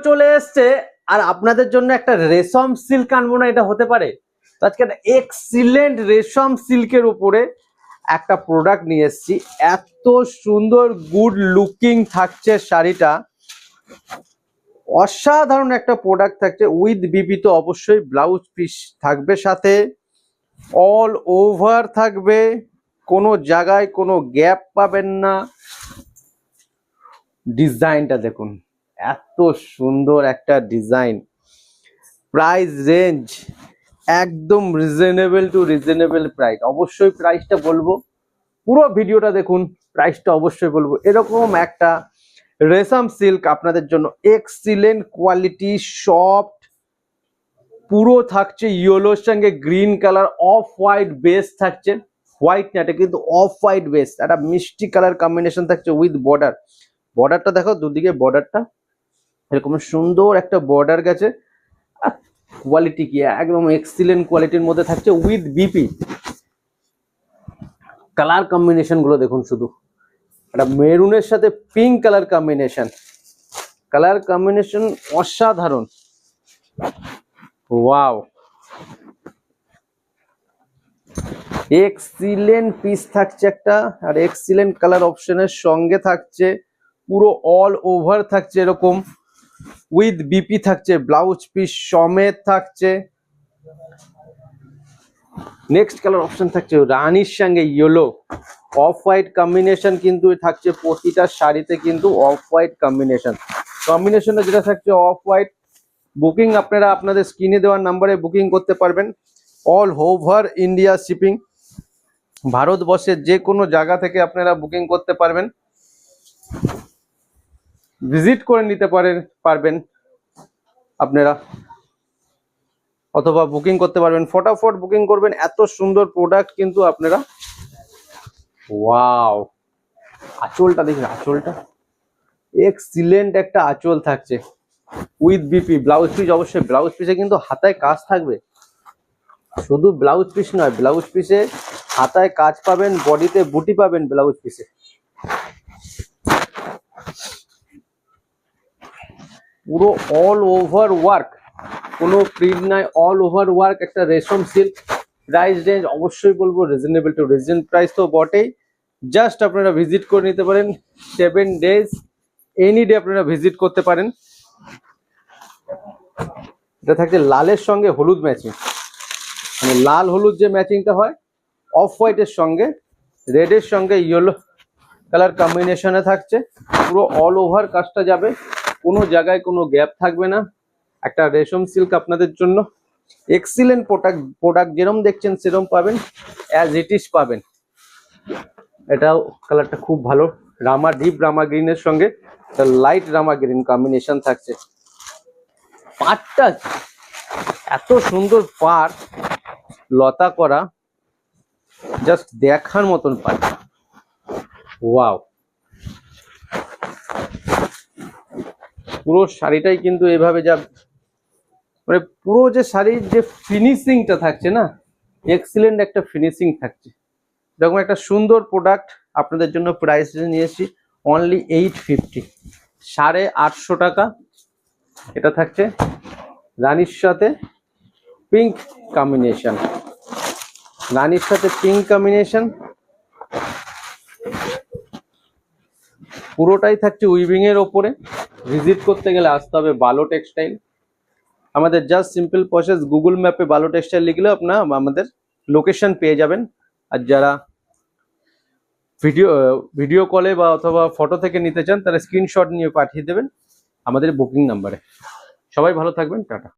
চলে এসছে আর আপনাদের জন্য একটা রেশম সিল্ক আনবো না, এটা হতে পারে? তো আজকে একটা এক্সিলেন্ট রেশম সিল্কের উপরে একটা প্রোডাক্ট নিয়ে এসেছি। এত সুন্দর গুড লুকিং থাকছে শাড়িটা, অসাধারণ একটা প্রোডাক্ট থাকছে। উইথ বিপি তো অবশ্যই, ব্লাউজ পিস থাকবে সাথে, অল ওভার থাকবে, কোনো জায়গায় কোনো গ্যাপ পাবেন না। ডিজাইনটা দেখুন, এত সুন্দর একটা ডিজাইন। প্রাইস রেঞ্জ একদম রিজনেবল টু রিজনেবল প্রাইস। অবশ্যই প্রাইসটা বলবো, পুরো ভিডিওটা দেখুন, প্রাইসটা অবশ্যই বলবো। এরকম একটা রেশম সিল্ক আপনাদের জন্য, এক্সিলেন্ট কোয়ালিটি, সফট, পুরো থাকছে ইয়েলোর সঙ্গে green colour, off white base থাকছে। হোয়াইট না, এটা কিন্তু অফ হোয়াইট বেস, একটা মিষ্টি কালার কম্বিনেশন থাকছে উইথ বর্ডার। বর্ডারটা দেখো, দুদিকে বর্ডারটা এরকম সুন্দর একটা বর্ডার গেছে। আর কোয়ালিটি কি একদম এক্সিলেন্ট কোয়ালিটির মধ্যে থাকছে উইথ বিপি। কালার কম্বিনেশন গুলো দেখুন, শুধু একটা মেরুনের সাথে pink colour combination, colour combination অসাধারণ। ওয়াও, এক্সিলেন্ট পিস থাকছে একটা, আর এক্সিলেন্ট কালার অপশনের সঙ্গে থাকছে, পুরো অল ওভার থাকছে এরকম উইথ বিপি থাকছে, ব্লাউজ পিস সমেত থাকছে। নেক্সট কালার অপশন থাকছে রানীর সঙ্গে ইয়েলো, অফ হোয়াইট কম্বিনেশন কিন্তু থাকছে প্রতিটা শাড়িতে, কিন্তু অফ হোয়াইট কম্বিনেশনটা যেটা থাকছে অফ হোয়াইট। বুকিং আপনারা আপনাদের স্ক্রিনে দেওয়ার নাম্বারে বুকিং করতে পারবেন। অল ওভার ইন্ডিয়া শিপিং, ভারতবর্ষের যে কোনো জায়গা থেকে আপনারা বুকিং করতে পারবেন, ভিজিট করে নিতে পারবেন আপনারা, অথবা বুকিং করতে পারবেন। ফটাফট বুকিং করবেন, এত সুন্দর প্রোডাক্ট কিন্তু আপনারা। ওয়াও, আঁচলটা দেখুন, আঁচলটা এক্সিলেন্ট একটা আঁচল থাকছে উইথ বিপি। ব্লাউজ পিস অবশ্যই, ব্লাউজ পিসে কিন্তু হাতায় কাজ থাকবে, শুধু ব্লাউজ পিস নয়, ব্লাউজ পিসে হাতায় কাজ পাবেন, বডিতে বুটি পাবেন ব্লাউজ পিসে। পুরো অল ওভার ওয়ার্ক, কোনো প্রিন্ট নাই, অল ওভার ওয়ার্ক একটা রেশম সিল্ক। প্রাইস রেঞ্জ অবশ্যই বলবো রিজনেবল টু রিজনেবল প্রাইস তো বটেই। জাস্ট আপনারা ভিজিট করে নিতে পারেন, 7 days এনি ডে আপনারা ভিজিট করতে পারেন। এটা থাকছে লালের সঙ্গে হলুদ ম্যাচিং, মানে লাল হলুদ যে ম্যাচিংটা হয়, অফ হোয়াইটের সঙ্গে রেডের সঙ্গে ইয়েলো কালার কম্বিনেশনে থাকছে। পুরো অল ওভার কাজটা যাবে, কোনো জায়গায় কোনো গ্যাপ থাকবে না। একটা রেশম সিল্ক আপনাদের জন্য এক্সিলেন্ট প্রোডাক্ট যেরকম দেখছেন সেরকম পাবেন, অ্যাজ ইট ইজ পাবেন। এটাও কালারটা খুব ভালো, রামা ডিপ রামা গ্রিনের সঙ্গে লাইট রামা গ্রিন কম্বিনেশন থাকছে। পাটটা এত সুন্দর, পাট লতা করা, জাস্ট দেখার মতন পাট। ওয়াও, পুরো শাড়িটাই কিন্তু এভাবে যা, মানে পুরো যে শাড়ির যে ফিনিশিংটা থাকছে না, এক্সিলেন্ট একটা ফিনিশিং থাকছে। এরকম একটা সুন্দর প্রোডাক্ট আপনাদের জন্য প্রাইস নিয়েছি অনলি 850, 850 টাকা। এটা থাকছে রানীর সাথে পিঙ্ক কম্বিনেশন, রানীর সাথে পিঙ্ক কম্বিনেশন, পুরোটাই থাকছে উইভিং এর ওপরে। ভিজিট করতে গেলে আসতে হবে বালো টেক্সটাইল। আমাদের জাস্ট সিম্পল প্রসেস, গুগল ম্যাপে বালো টেক্সটাইল লিখলে আপনারা আমাদের লোকেশন পেয়ে যাবেন। আর যারা ভিডিও কলে বা অথবা ফটো থেকে নিতে চান, তারা স্ক্রিনশট নিয়ে পাঠিয়ে দেবেন আমাদের বুকিং নাম্বারে। সবাই ভালো থাকবেন, টাটা।